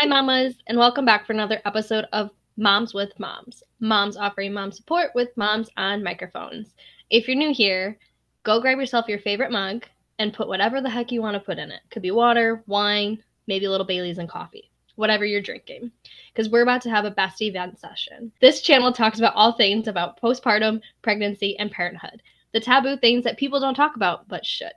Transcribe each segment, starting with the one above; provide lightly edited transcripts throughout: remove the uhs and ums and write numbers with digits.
Hi, mamas, and welcome back for another episode of Moms with Moms. Moms offering mom support with moms on microphones. If you're new here, go grab yourself your favorite mug and put whatever the heck you want to put in it. Could be water, wine, maybe a little Bailey's and coffee, whatever you're drinking, because we're about to have a bestie vent session. This channel talks about all things about postpartum, pregnancy, and parenthood. The taboo things that people don't talk about but should.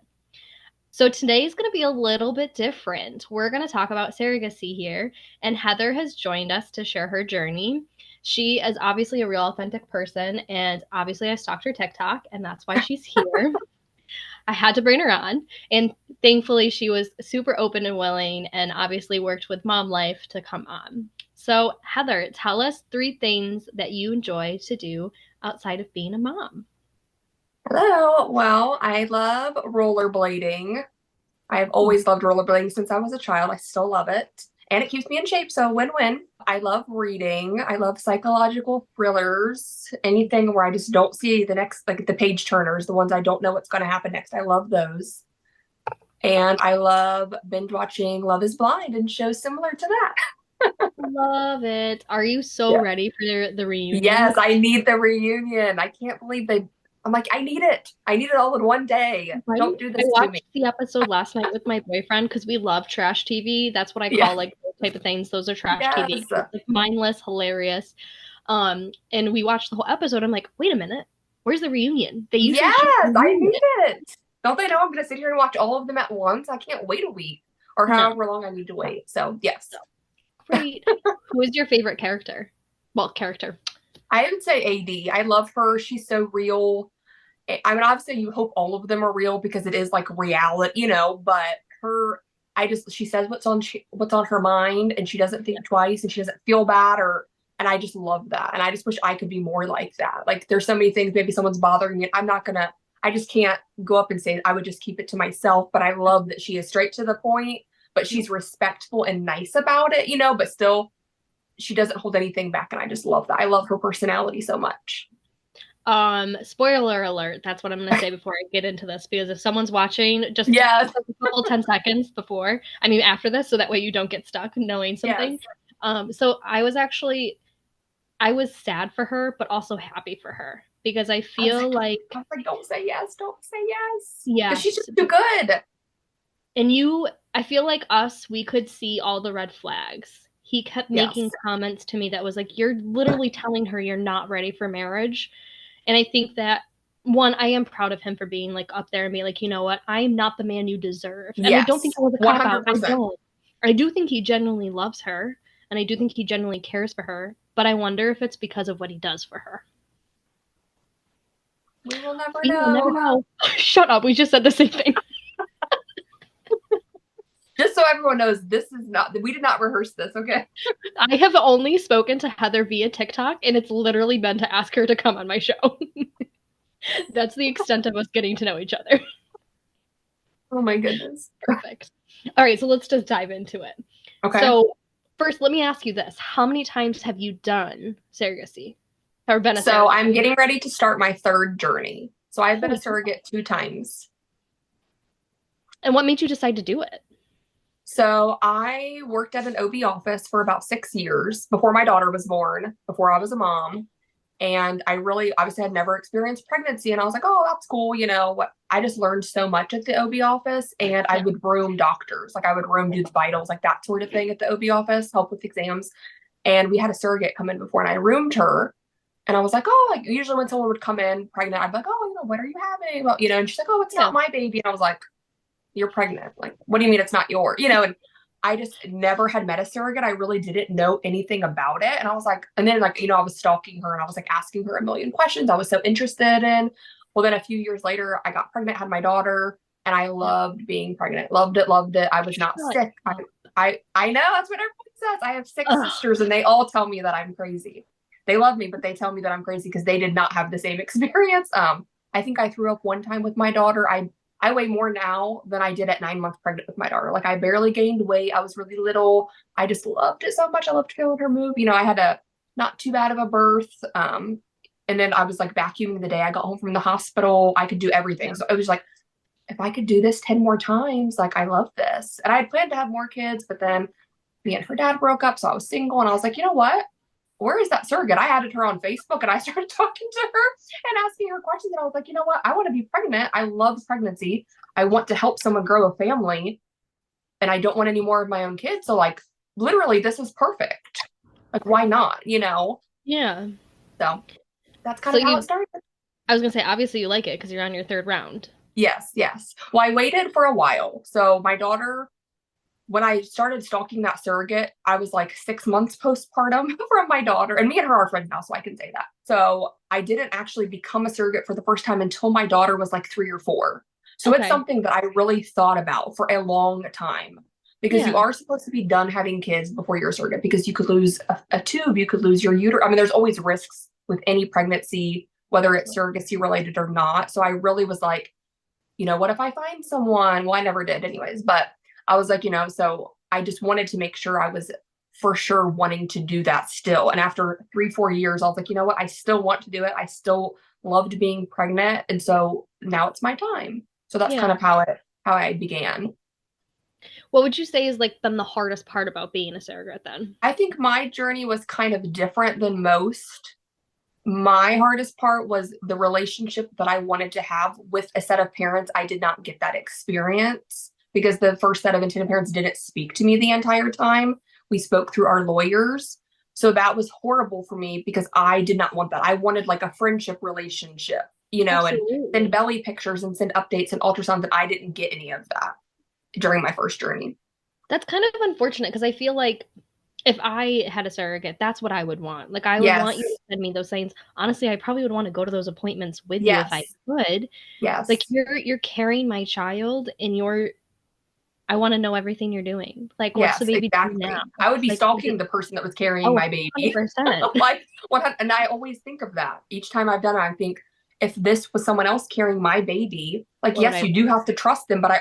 So today's going to be a little bit different. We're going to talk about surrogacy here, and Heathyr has joined us to share her journey. She is obviously a real authentic person, and obviously I stalked her TikTok, and that's why she's here. I had to bring her on, and thankfully she was super open and willing, and obviously worked with Mom Life to come on. So Heathyr, tell us 3 things that you enjoy to do outside of being a mom. Hello. Well, I love rollerblading. I've always loved rollerblading since I was a child. I still love it. And it keeps me in shape, so win-win. I love reading. I love psychological thrillers. Anything where I just don't see the next, like the page turners, the ones I don't know what's going to happen next. I love those. And I love binge watching Love is Blind and shows similar to that. Love it. Are you so Yeah. ready for the reunion? Yes, I need the reunion. I can't believe I'm like, I need it. I need it all in one day. Right? Don't do I this to me. watched the episode last night with my boyfriend because we love trash TV. That's what I Yeah. call like those type of things. Those are trash TV. Yes. It's like mindless, hilarious. And we watched the whole episode. I'm like, wait a minute, where's the reunion? They usually show the Yes, I reunion. need it. Don't they know I'm going to sit here and watch all of them at once? I can't wait a week or No, however long I need to wait. So, yes. no. Great. Who is your favorite character? Well, character. I would say AD. I love her. She's so real. I mean, obviously, you hope all of them are real because it is like reality, but she says what's on her mind, and she doesn't think twice, and she doesn't feel bad, and I just love that. And I just wish I could be more like that. Like, there's so many things, maybe someone's bothering me. I just can't go up and say it. I would just keep it to myself. But I love that she is straight to the point, but she's respectful and nice about it, but still, she doesn't hold anything back. And I just love that. I love her personality so much. Spoiler alert, that's what I'm gonna say before I get into this, because if someone's watching, just Yes. a couple 10 seconds before, I mean after this, so that way you don't get stuck knowing Yes. something. So I was sad for her, but also happy for her because I I was feel like, like don't say yes, don't say yes. Because she's yes, just too good. and I feel like us, we could see all the red flags. He kept making Yes. comments to me that was like, you're literally telling her you're not ready for marriage. And I think that one, I am proud of him for being like up there and being like, you know what, I am not the man you deserve. And I don't think Yes. it was a cop out. I 100%. don't. I do think he genuinely loves her, and I do think he genuinely cares for her. But I wonder if it's because of what he does for her. We will never We will never know. know. Shut up. We just said the same thing. Just so everyone knows, we did not rehearse this, okay? I have only spoken to Heathyr via TikTok, and it's literally been to ask her to come on my show. That's the extent of us getting to know each other. Oh my goodness. Perfect. All right, so let's just dive into it. Okay. So, first, let me ask you this. How many times have you done surrogacy? Or been a So surrogate? I'm getting ready to start my third journey. So I've been a surrogate 2 times. And what made you decide to do it? So I worked at an OB office for about 6 years before my daughter was born, before I was a mom. And I really obviously had never experienced pregnancy. And I was like, oh, that's cool. What I just learned so much at the OB office. And I Yeah. would room doctors. Like I would room do the vitals, like that sort of thing at the OB office, help with exams. And we had a surrogate come in before and I roomed her. And I was like, oh, like usually when someone would come in pregnant, I'd be like, oh, what are you having? Well, and she's like, oh, it's Yeah. not my baby. And I was like, you're pregnant. Like, what do you mean it's not yours? And I just never had met a surrogate. I really didn't know anything about it. And I was like, and then like, I was stalking her and I was like asking her a million questions I was so interested in. Well, then a few years later, I got pregnant, had my daughter, and I loved being pregnant. Loved it, loved it. I was not sick. I know that's what everyone says. I have 6 sisters and they all tell me that I'm crazy. They love me, but they tell me that I'm crazy because they did not have the same experience. I think I threw up one time with my daughter. I weigh more now than I did at 9 months pregnant with my daughter. Like I barely gained weight. I was really little. I just loved it so much. I loved feeling her move. I had a not too bad of a birth. And then I was like vacuuming the day I got home from the hospital. I could do everything. So it was like, if I could do this 10 more times, like I love this. And I had planned to have more kids, but then me and her dad broke up, so I was single, and I was like, you know what? Where is that surrogate? I added her on Facebook, and I started talking to her and asking her questions. And I was like, you know what? I want to be pregnant. I love pregnancy. I want to help someone grow a family, and I don't want any more of my own kids. So like, literally, this is perfect. Like, why not? Yeah. So that's kind So of how it you, started. I was gonna say, obviously you like it because you're on your third round. Yes, yes. Well, I waited for a while. So my daughter, when I started stalking that surrogate, I was like 6 months postpartum from my daughter. And me and her are friends now, so I can say that. So I didn't actually become a surrogate for the first time until my daughter was like 3 or 4. So it's Okay. something that I really thought about for a long time, because you Yeah. are supposed to be done having kids before you're a surrogate, because you could lose a tube, you could lose your uterus. I mean, there's always risks with any pregnancy, whether it's surrogacy related or not. So I really was like, what if I find someone? Well, I never did anyways, but I was like, so I just wanted to make sure I was for sure wanting to do that still. And after 3, 4 years, I was like, you know what? I still want to do it. I still loved being pregnant. And so now it's my time. So that's kind Yeah. of how I began. What would you say is like been the hardest part about being a surrogate then? I think my journey was kind of different than most. My hardest part was the relationship that I wanted to have with a set of parents. I did not get that experience because the first set of intended parents didn't speak to me the entire time. We spoke through our lawyers. So that was horrible for me because I did not want that. I wanted like a friendship relationship, and send Absolutely. belly pictures and send updates and ultrasounds. And I didn't get any of that during my first journey. That's kind of unfortunate because I feel like if I had a surrogate, that's what I would want. Like I would want Yes. you to send me those things. Honestly, I probably would want to go to those appointments with you if I Yes. could. Like Yes. you're carrying my child and I want to know everything you're doing. Like what's the Yes, baby doing now? exactly. I would be Like is stalking it the person that was carrying oh my baby. 100%. Like 100, and I always think of that. Each time I've done it, I think if this was someone else carrying my baby, like What would yes, I you do have to trust them, but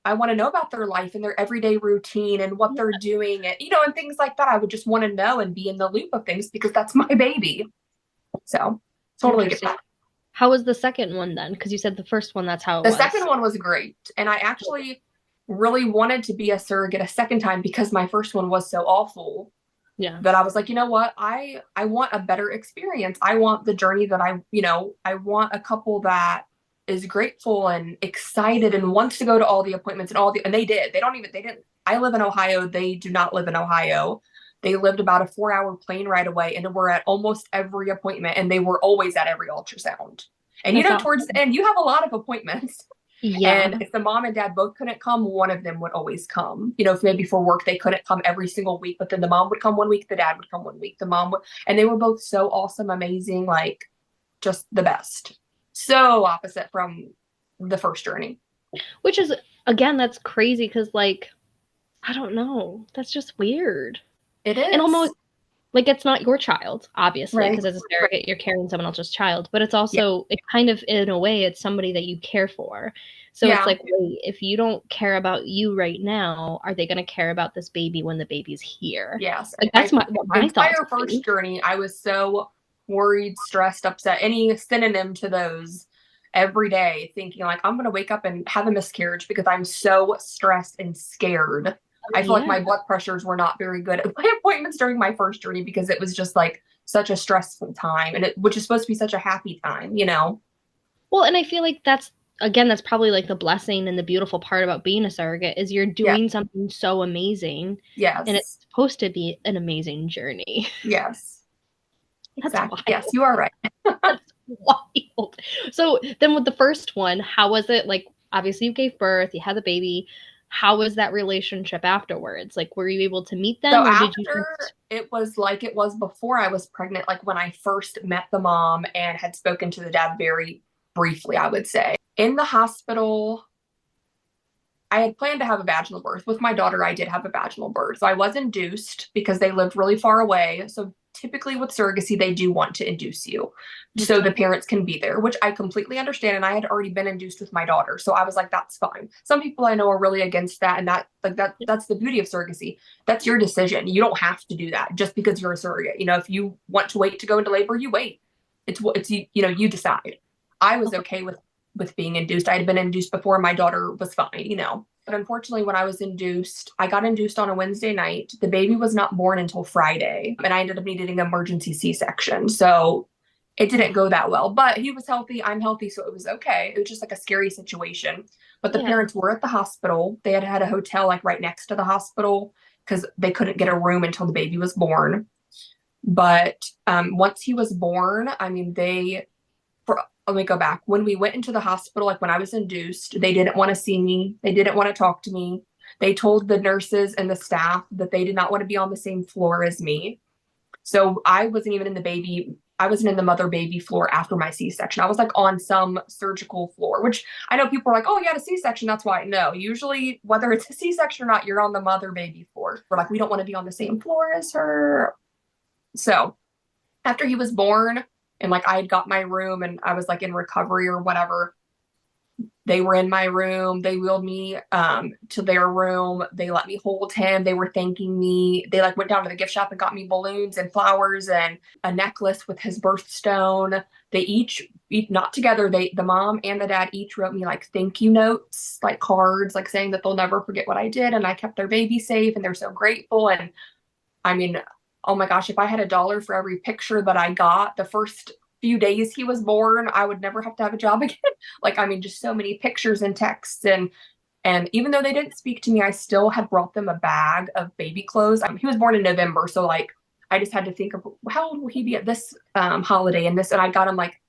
I want to know about their life and their everyday routine and what yeah, they're doing and and things like that. I would just want to know and be in the loop of things because that's my baby. So, totally get interesting. that. How was the second one then? Because you said the first one that's how it The second was. one was great. And I actually really wanted to be a surrogate a second time because my first one was so awful. Yeah. But I was like, you know what? I want a better experience. I want the journey that I want a couple that is grateful and excited and wants to go to all the appointments and they did. They didn't. I live in Ohio. They do not live in Ohio. They lived about a 4-hour plane ride away and were at almost every appointment and they were always at every ultrasound. And That's towards the awesome. end, you have a lot of appointments. And Yeah. if the mom and dad both couldn't come, one of them would always come. If maybe for work they couldn't come every single week, but then the mom would come one week, the dad would come one week, the mom would, and they were both so awesome, amazing, like just the best. So opposite from the first journey. Which is again, that's crazy because like I don't know. That's just weird. It And is. almost like it's not your child, obviously, Right. because as a surrogate, you're carrying someone else's child, but it's Yeah. also, it kind of, in a way, it's somebody that you care for. So it's Yeah. like, wait, if you don't care about you right now, are they going to care about this baby when the baby's here? Yes. Like, I that's what the my thoughts entire would first be. journey, I was so worried, stressed, upset, any synonym to those every day, thinking like I'm gonna wake up and have a miscarriage because I'm so stressed and scared. I feel like Yeah. my blood pressures were not very good at my appointments during my first journey because it was just like such a stressful time and which is supposed to be such a happy time. Well, and I feel like again, that's probably like the blessing and the beautiful part about being a surrogate is you're Yeah. doing something so amazing and it's Yes. supposed to be an amazing journey. Yes. That's Exactly. Yes, wild. you are right. That's wild. So then with the first one, how was it? Like, obviously you gave birth, you had the baby. How was that relationship afterwards? Like, were you able to meet So them or did you after just it was like it was before I was pregnant, like when I first met the mom and had spoken to the dad very briefly, I would say. In the hospital, I had planned to have a vaginal birth. With my daughter, I did have a vaginal birth. So I was induced because they lived really far away. So typically with surrogacy, they do want to induce you so the okay? parents can be there, which I completely understand. And I had already been induced with my daughter. So I was like, that's fine. Some people I know are really against that. And that's the beauty of surrogacy. That's your decision. You don't have to do that just because you're a surrogate. If you want to wait to go into labor, you wait. You decide. I was okay with with being induced. I had been induced before. My daughter was fine, you know. But unfortunately, when I was induced, I got induced on a Wednesday night. The baby was not born until Friday, and I ended up needing an emergency C-section. So it didn't go that well, but he was healthy. I'm healthy, so it was okay. It was just like a scary situation. But the Yeah. parents were at the hospital. They had had a hotel like right next to the hospital because they couldn't get a room until the baby was born. But once he was born, I mean, let me go back. When we went into the hospital, like when I was induced, they didn't want to see me. They didn't want to talk to me. They told the nurses and the staff that they did not want to be on the same floor as me. So I wasn't even in the baby. I wasn't in the mother baby floor after my C-section. I was like on some surgical floor, which I know people are like, oh, you had a C-section. That's why. No, usually whether it's a C-section or not, you're on the mother baby floor. We're like, we don't want to be on the same floor as her. So after he was born and like I had got my room and I was like in recovery or whatever, they were in my room. They wheeled me to their room. They let me hold him. They were thanking me. They like went down to the gift shop and got me balloons and flowers and a necklace with his birthstone. They each not together. The mom and the dad each wrote me like thank you notes, like cards, like saying that they'll never forget what I did and I kept their baby safe and they're so grateful. And I mean, oh my gosh, if I had $1 for every picture that I got the first few days he was born, I would never have to have a job again. Like, I mean, just so many pictures and texts. And even though they didn't speak to me, I still had brought them a bag of baby clothes. He was born in November. So like, I just had to think of how old will he be at this holiday and this, and I got him like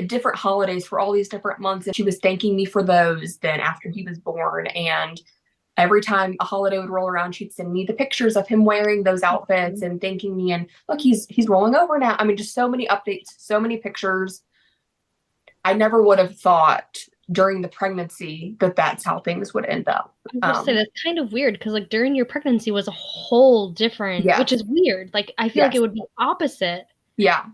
different holidays for all these different months. And she was thanking me for those then after he was born. And every time a holiday would roll around, she'd send me the pictures of him wearing those outfits and thanking me. And look, he's rolling over now. I mean, just so many updates, so many pictures. I never would have thought during the pregnancy that that's how things would end up. I would say that's kind of weird because like during your pregnancy was a whole different, Yes, which is weird. Like I feel like it yes, would be opposite. yeah.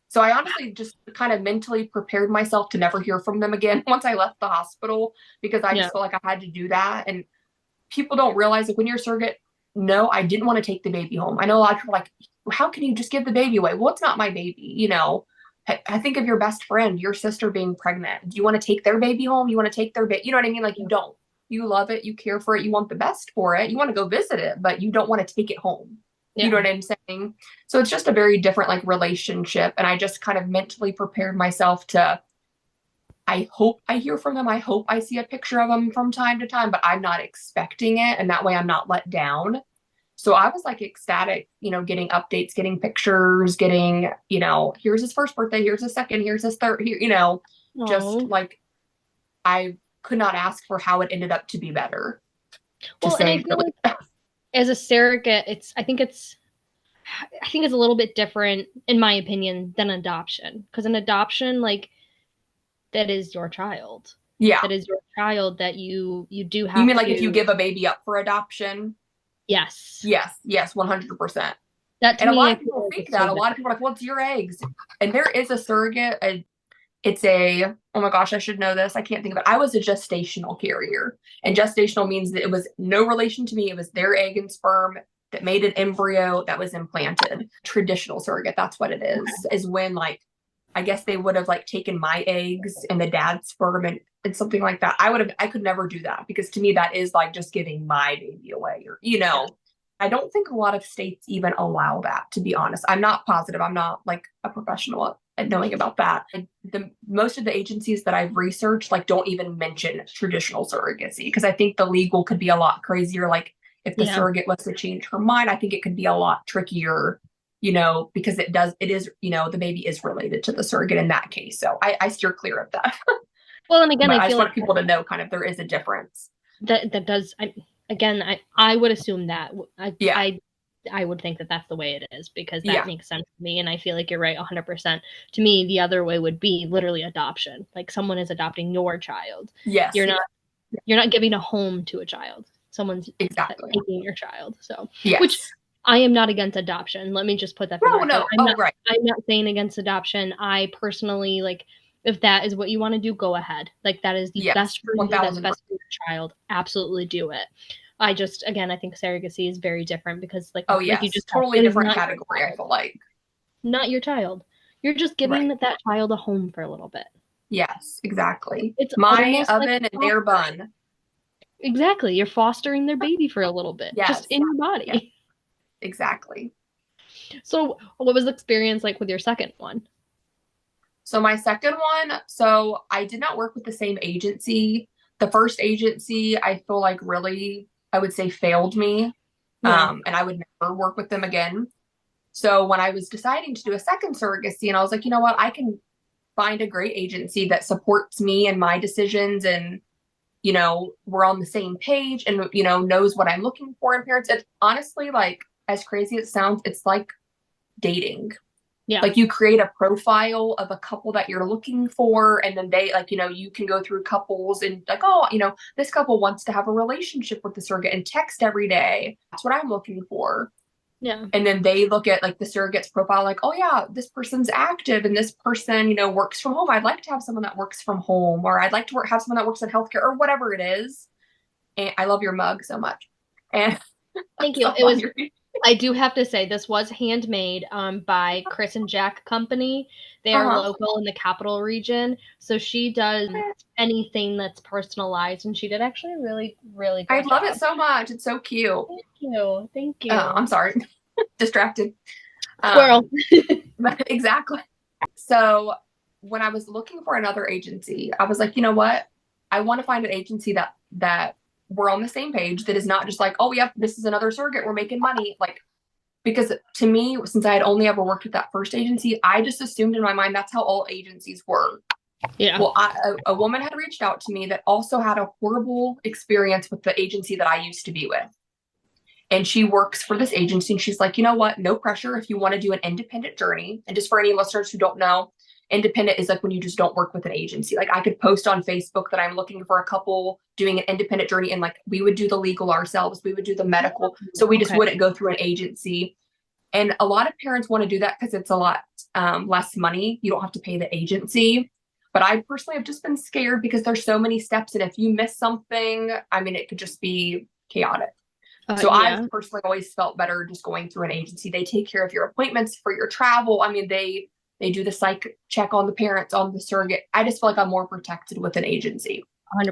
So I honestly just kind of mentally prepared myself to never hear from them again once I left the hospital because I Yeah. just felt like I had to do that. And people don't realize that when you're a surrogate, no, I didn't want to take the baby home. I know a lot of people are like, how can you just give the baby away? Well, it's not my baby, you know. I think of your best friend, your sister being pregnant. Do you want to take their baby home? You want to take their baby? You know what I mean? Like you don't. You love it. You care for it. You want the best for it. You want to go visit it, but you don't want to take it home. You know Yeah. what I'm saying? So it's just a very different like relationship. And I just kind of mentally prepared myself to, I hope I hear from them. I hope I see a picture of them from time to time, but I'm not expecting it. And that way I'm not let down. So I was like ecstatic, you know, getting updates, getting pictures, getting, you know, here's his first birthday, here's his second, here's his third, here, you know, just Oh. like I could not ask for how it ended up to be better. To Well, and I say feel really. like as a surrogate, I think it's a little bit different, in my opinion, than adoption. Because an adoption, like, that is your child. Yeah. That is your child that you do You have mean like if you to. give a baby up for adoption? Yes. Yes, yes, 100%. That to And a me, lot I of feel people like think it's so that. A lot of different. people are like, well, it's your eggs. And there is a surrogate. It's a, oh my gosh, I should know this. I can't think of it. I was a gestational carrier. And gestational means that it was no relation to me. It was their egg and sperm that made an embryo that was implanted. Traditional surrogate, that's what it is when like, I guess they would have like taken my eggs and the dad's sperm and something like that. I could never do that because to me, that is like just giving my baby away or, you Yeah. know, I don't think a lot of states even allow that, to be honest. I'm not positive. I'm not like a professional at knowing about that. Most of the agencies that I've researched like don't even mention traditional surrogacy because I think the legal could be a lot crazier. Like if the Yeah. surrogate was to change her mind, I think it could be a lot trickier, you know, because it is, you know, the baby is related to the surrogate in that case. So I steer clear of that. Well, and again, But I I feel just like want people to know kind of there is a difference. that does. Again, I would assume that. Yeah. I would think that that's the way it is because that Yeah. makes sense to me, and I feel like you're right 100%. To me, the other way would be literally adoption. Like someone is adopting your child. Yes. You're not Yeah. you're not giving a home to a child. Someone's Exactly. taking your child. So, which Yes. I am not against adoption. Let me just put that from the No, record. no. Oh, right. I'm not saying against adoption. I personally like if that is what you want to do, go ahead. Like that is the Yes. best for you, that's 1000%. best for your child. Absolutely do it. I just again I think surrogacy is very different because Oh, like you yes. just said, Totally it is different not your category, I child. feel like. Not your child. You're just giving Right. that child a home for a little bit. Yes, exactly. It's My almost like oven and their bun. exactly. You're fostering their baby for a little bit, just Yes, in your yes, body. exactly. So, what was the experience like with your second one? So my second one, so I did not work with the same agency. The first agency, I feel like really, I would say failed me. Yeah. And I would never work with them again. So when I was deciding to do a second surrogacy, and I was like, you know what, I can find a great agency that supports me and my decisions and, we're on the same page and, knows what I'm looking for in parents. It's honestly like, as crazy as it sounds, it's like dating. Yeah. Like you create a profile of a couple that you're looking for, and then they like, you can go through couples and like, oh, this couple wants to have a relationship with the surrogate and text every day. That's what I'm looking for. Yeah. And then they look at like the surrogate's profile, like, oh yeah, this person's active and this person, works from home. I'd like to have someone that works from home, or I'd like to have someone that works in healthcare or whatever it is. And I love your mug so much. And Thank you. It was I do have to say this was handmade by Chris and Jack Company. They are uh-huh. local in the capital region, so she does anything that's personalized, and she did actually a really, really I good love it job. so much. It's so cute. Thank you. Thank I'm you. sorry. Distracted. Squirrel. Exactly. So when I was looking for another agency, I was like, you know what? I want to find an agency that we're on the same page, that is not just like, oh, yep, this is another surrogate, we're making money. Like, because to me, since I had only ever worked with that first agency, I just assumed in my mind that's how all agencies were. Yeah. Well, a woman had reached out to me that also had a horrible experience with the agency that I used to be with. And she works for this agency. And she's like, you know what? No pressure if you want to do an independent journey. And just for any listeners who don't know, independent is like when you just don't work with an agency. Like I could post on Facebook that I'm looking for a couple doing an independent journey. And like we would do the legal ourselves, we would do the medical. So we just Okay. wouldn't go through an agency. And a lot of parents want to do that because it's a lot less money. You don't have to pay the agency. But I personally have just been scared because there's so many steps. And if you miss something, I mean, it could just be chaotic. So I've Yeah. personally always felt better just going through an agency. They take care of your appointments for your travel. I mean, they do the psych check on the parents, on the surrogate. I just feel like I'm more protected with an agency.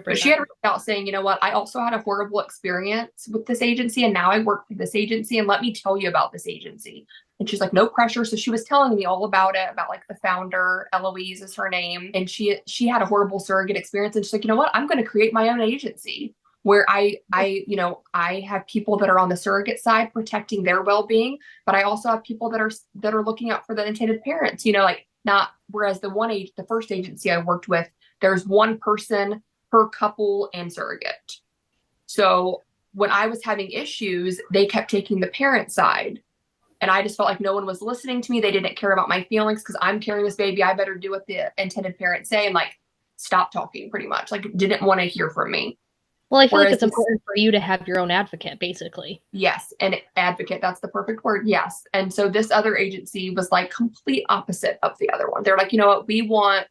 But she 100%. had reached out saying, you know what, I also had a horrible experience with this agency, and now I work for this agency, and let me tell you about this agency. And she's like, no pressure. So she was telling me all about it, about like the founder, Eloise is her name, and she had a horrible surrogate experience, and she's like, you know what, I'm going to create my own agency where I have people that are on the surrogate side protecting their well-being, but I also have people that are looking out for the intended parents, like not, whereas the first agency I worked with, there's one person per couple and surrogate. So when I was having issues, they kept taking the parent side. And I just felt like no one was listening to me. They didn't care about my feelings because I'm carrying this baby. I better do what the intended parents say and like stop talking pretty much. Like didn't want to hear from me. Well, I feel like Whereas it's important for you to have your own advocate, basically. yes, an advocate, that's the perfect word. Yes. And so this other agency was like complete opposite of the other one. They're like, you know what, we want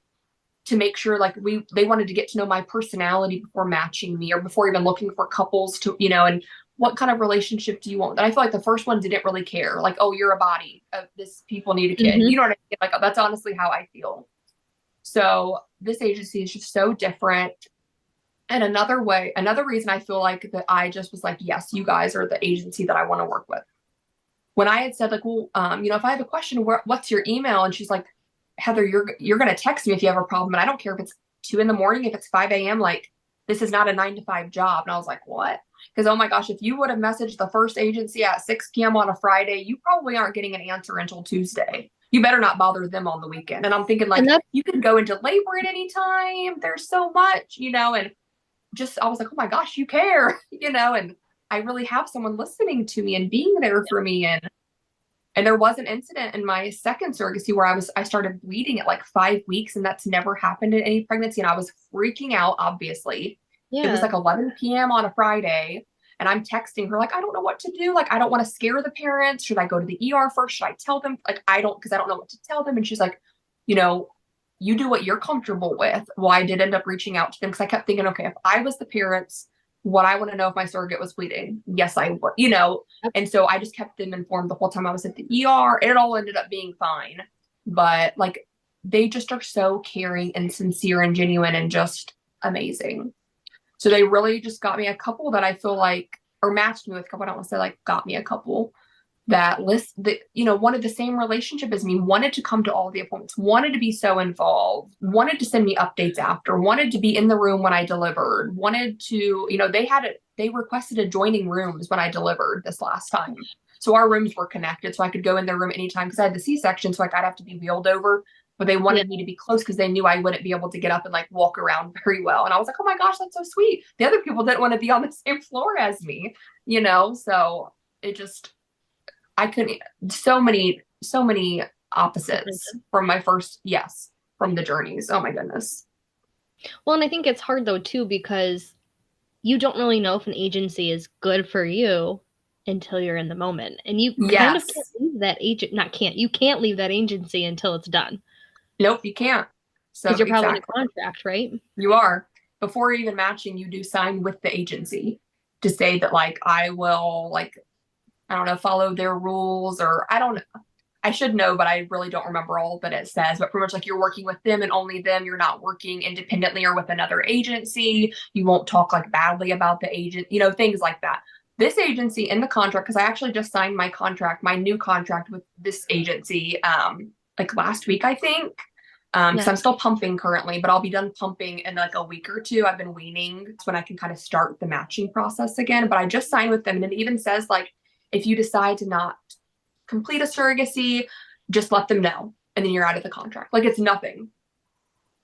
to make sure like they wanted to get to know my personality before matching me or before even looking for couples to, and what kind of relationship do you want? And I feel like the first one didn't really care. Like, oh, you're a body. This people need a kid. Mm-hmm. You know what I mean? Like that's honestly how I feel. So this agency is just so different. And another reason I feel like that I just was like, yes, you guys are the agency that I want to work with. When I had said like, well, if I have a question, what's your email? And she's like, Heather, you're going to text me if you have a problem. And I don't care if it's 2 a.m, if it's 5 a.m, like this is not a 9 to 5 job. And I was like, what? Because, oh my gosh, if you would have messaged the first agency at 6 p.m. on a Friday, you probably aren't getting an answer until Tuesday. You better not bother them on the weekend. And I'm thinking like, you can go into labor at any time. There's so much, and just, I was like, oh my gosh, you care, and I really have someone listening to me and being there for me. And there was an incident in my second surrogacy where I started bleeding at like 5 weeks, and that's never happened in any pregnancy. And I was freaking out, obviously. It was like 11 p.m. on a Friday. And I'm texting her, like, I don't know what to do. Like, I don't want to scare the parents. Should I go to the ER first? Should I tell them? Like, because I don't know what to tell them. And she's like, you do what you're comfortable with. Well, I did end up reaching out to them because I kept thinking, okay, if I was the parents, what I want to know if my surrogate was bleeding. Yes, I would, And so I just kept them informed the whole time I was at the ER. It all ended up being fine. But like they just are so caring and sincere and genuine and just amazing. So they really just got me a couple that I feel like, or matched me with a couple. I don't want to say like got me a couple that wanted the same relationship as me, wanted to come to all the appointments, wanted to be so involved, wanted to send me updates after, wanted to be in the room when I delivered, wanted to, they requested adjoining rooms when I delivered this last time. So our rooms were connected, so I could go in their room anytime because I had the C-section, so like I'd have to be wheeled over. But they wanted me to be close because they knew I wouldn't be able to get up and like walk around very well. And I was like, oh my gosh, that's so sweet. The other people didn't want to be on the same floor as me, so it just, I couldn't, so many opposites from my first, yes, from the journeys. Oh my goodness. Well, and I think it's hard though too, because you don't really know if an agency is good for you until you're in the moment. And you kind of can't Yes. leave that agent, not can't, you can't leave that agency until it's done. Nope, you can't. So Because you're probably in a exactly. contract, right? You are. Before even matching, you do sign with the agency to say that like I will like, I don't know, follow their rules, or I don't know. I should know, but I really don't remember all that it says. But pretty much like you're working with them and only them. You're not working independently or with another agency. You won't talk like badly about the agent, things like that. This agency in the contract, because I actually just signed my contract, my new contract with this agency, like last week, I think. Yeah. So I'm still pumping currently, but I'll be done pumping in like a week or two. I've been weaning. It's when I can kind of start the matching process again. But I just signed with them, and it even says like, if you decide to not complete a surrogacy, just let them know, and then you're out of the contract. Like it's nothing.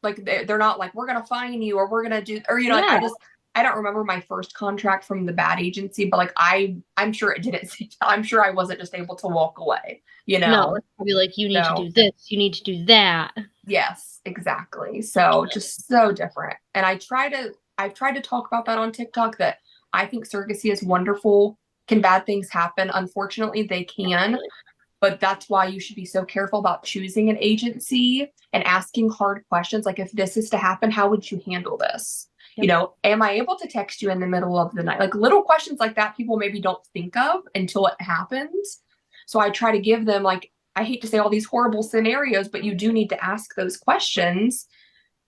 Like they're not like, we're gonna fine you or we're gonna do, or like I don't remember my first contract from the bad agency, but like I'm sure it didn't say, I'm sure I wasn't just able to walk away, No, it's probably like you need to do this, you need to do that. Yes, exactly. So just so different. And I've tried to talk about that on TikTok, that I think surrogacy is wonderful. Can bad things happen? Unfortunately, they can. But that's why you should be so careful about choosing an agency and asking hard questions. Like, if this is to happen, how would you handle this? Am I able to text you in the middle of the night? Like little questions like that, people maybe don't think of until it happens. So I try to give them, like, I hate to say all these horrible scenarios, but you do need to ask those questions,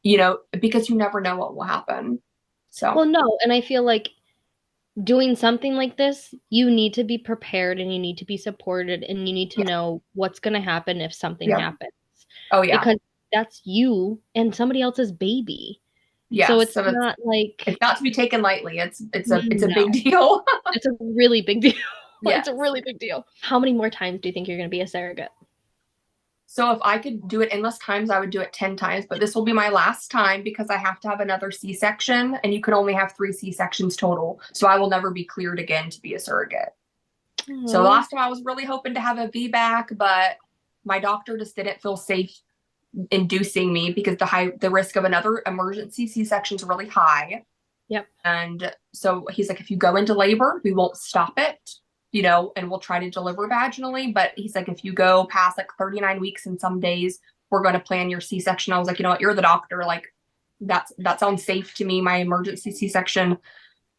because you never know what will happen. So, Well, no, and I feel like doing something like this, you need to be prepared and you need to be supported and you need to yeah. know what's going to happen if something Yeah. happens. Oh, yeah. Because that's you and somebody else's baby. So Yes. it's So not it's like, not to be taken lightly. It's a big no, deal. it's a really big deal. It's Yes. a really big deal. How many more times do you think you're going to be a surrogate? So if I could do it endless times, I would do it 10 times, but this will be my last time because I have to have another C-section, and you can only have 3 C-sections total. So I will never be cleared again to be a surrogate. Aww. So the last time I was really hoping to have a VBAC, but my doctor just didn't feel safe inducing me because the risk of another emergency C-section is really high. Yep. And so he's like, if you go into labor, we won't stop it, and we'll try to deliver vaginally. But he's like, if you go past like 39 weeks and some days, we're going to plan your C-section. I was like, you know what, you're the doctor. Like that sounds safe to me. My emergency C-section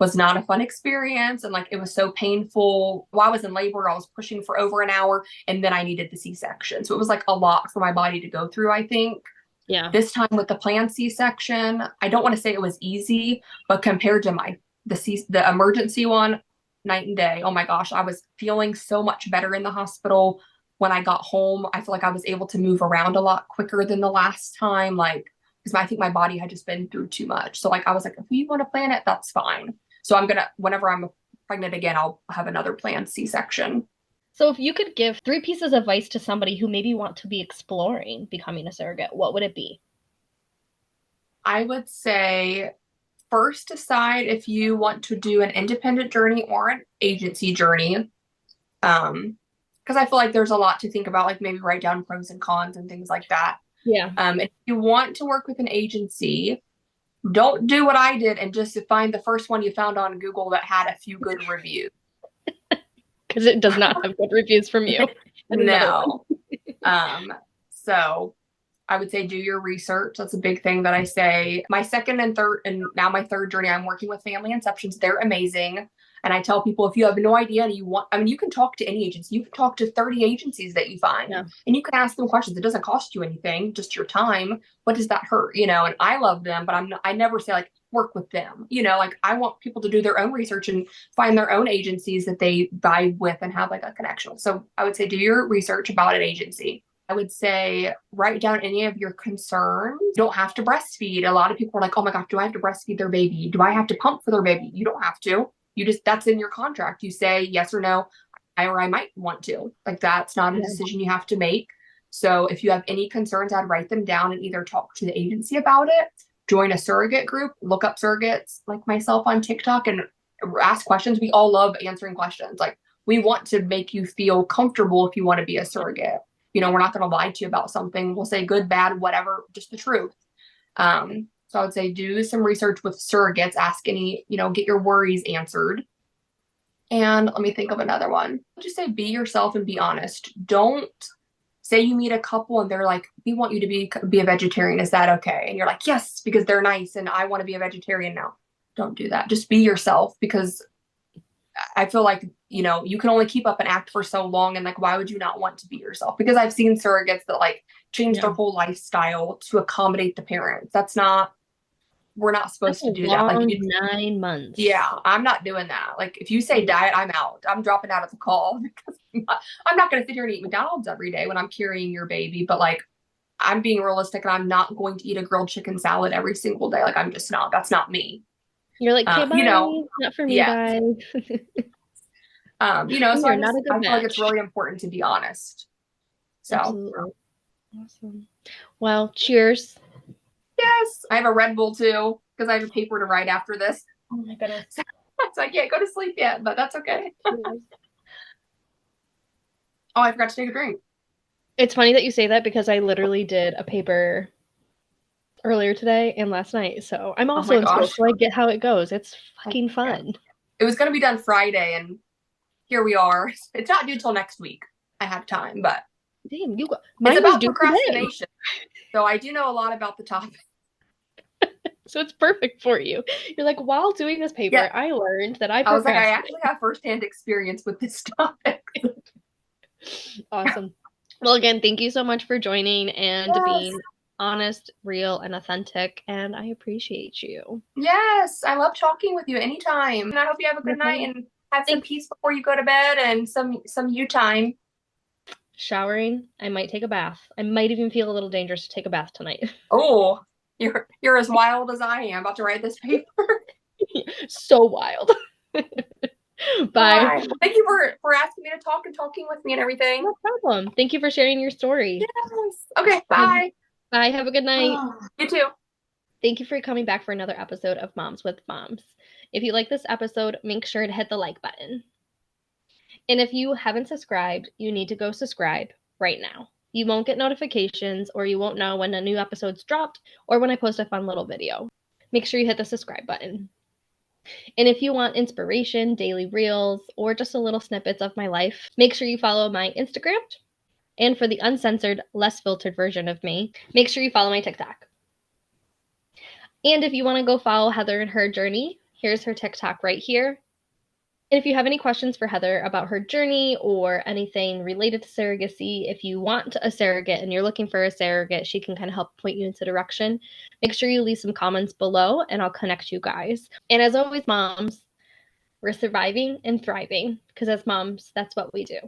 was not a fun experience. And like, it was so painful. While I was in labor, I was pushing for over an hour, and then I needed the C-section. So it was like a lot for my body to go through, I think. Yeah. This time with the planned C-section, I don't want to say it was easy, but compared to the emergency one, night and day. Oh my gosh, I was feeling so much better in the hospital. When I got home, I feel like I was able to move around a lot quicker than the last time, like, because I think my body had just been through too much. So like, I was like, if you want to plan it, that's fine. So whenever I'm pregnant again, I'll have another planned C-section. So if you could give 3 pieces of advice to somebody who maybe want to be exploring becoming a surrogate, what would it be? I would say, first decide if you want to do an independent journey or an agency journey. Because I feel like there's a lot to think about, like maybe write down pros and cons and things like that. Yeah. If you want to work with an agency, don't do what I did and just find the first one you found on Google that had a few good reviews. Because it does not have good reviews from you. No. So I would say do your research. That's a big thing that I say. My second and third, and now my third journey, I'm working with family inceptions. They're amazing. And I tell people, if you have no idea and you want, I mean, you can talk to any agency. You can talk to 30 agencies that you find, Yeah. and you can ask them questions. It doesn't cost you anything, just your time. What does that hurt? You know, and I love them, but I never say like work with them. You know, like I want people to do their own research and find their own agencies that they vibe with and have like a connection. So I would say do your research about an agency. I would say write down any of your concerns. You don't have to breastfeed. A lot of people are like, oh my gosh, do I have to breastfeed their baby? Do I have to pump for their baby? You don't have to. You just, that's in your contract. You say yes or no, I might want to. Like that's not a decision you have to make. So if you have any concerns, I'd write them down and either talk to the agency about it, join a surrogate group, look up surrogates like myself on TikTok and ask questions. We all love answering questions. Like we want to make you feel comfortable if you want to be a surrogate. You know, we're not going to lie to you about something. We'll say good, bad, whatever, just the truth. So I would say do some research with surrogates, ask any, you know, get your worries answered. And let me think of another one. Just say be yourself and be honest. Don't say you meet a couple and they're like, we want you to be a vegetarian. Is that okay? And you're like, yes, because they're nice and I want to be a vegetarian now. Don't do that. Just be yourself, because I feel like, you know, you can only keep up an act for so long. And like, why would you not want to be yourself? Because I've seen surrogates that like change their whole lifestyle to accommodate the parents. We're not supposed to do that. Like 9 months. Yeah, I'm not doing that. Like if you say diet, I'm out. I'm dropping out of the call because I'm not going to sit here and eat McDonald's every day when I'm carrying your baby. But like, I'm being realistic and I'm not going to eat a grilled chicken salad every single day. Like I'm just not. That's not me. You're like, okay, bye. You know, not for me, bye. You know, so I feel like it's really important to be honest. So absolutely. Awesome. Well, cheers. Yes, I have a Red Bull too because I have a paper to write after this. Oh my goodness. So I can't go to sleep yet, but that's okay. Oh, I forgot to take a drink. It's funny that you say that because I literally did a paper earlier today and last night. So I'm also in school, so I get how it goes. It's fucking fun. It was going to be done Friday, and here we are. It's not due till next week. I have time, but damn, it's about procrastination. So I do know a lot about the topic. So it's perfect for you. You're like, while doing this paper, I learned that I was like, I actually have firsthand experience with this topic. Awesome. Well, again, thank you so much for joining and being honest, real, and authentic. And I appreciate you. Yes, I love talking with you anytime. And I hope you have a good night and have some peace before you go to bed and some you time. Showering. I might take a bath. I might even feel a little dangerous to take a bath tonight. Oh, you're as wild as I am about to write this paper. So wild. Bye. Thank you for asking me to talk and talking with me and everything. No problem. Thank you for sharing your story. Yes. Okay, bye. Bye. Have a good night. You too. Thank you for coming back for another episode of Moms with Moms. If you like this episode, make sure to hit the like button. And if you haven't subscribed, you need to go subscribe right now. You won't get notifications, or you won't know when a new episode's dropped or when I post a fun little video. Make sure you hit the subscribe button. And if you want inspiration, daily reels, or just a little snippets of my life, make sure you follow my Instagram. And for the uncensored, less filtered version of me, make sure you follow my TikTok. And if you want to go follow Heathyr and her journey, here's her TikTok right here. And if you have any questions for Heathyr about her journey or anything related to surrogacy, if you want a surrogate and you're looking for a surrogate, she can kind of help point you into direction. Make sure you leave some comments below and I'll connect you guys. And as always, moms, we're surviving and thriving because as moms, that's what we do.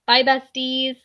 Bye, besties.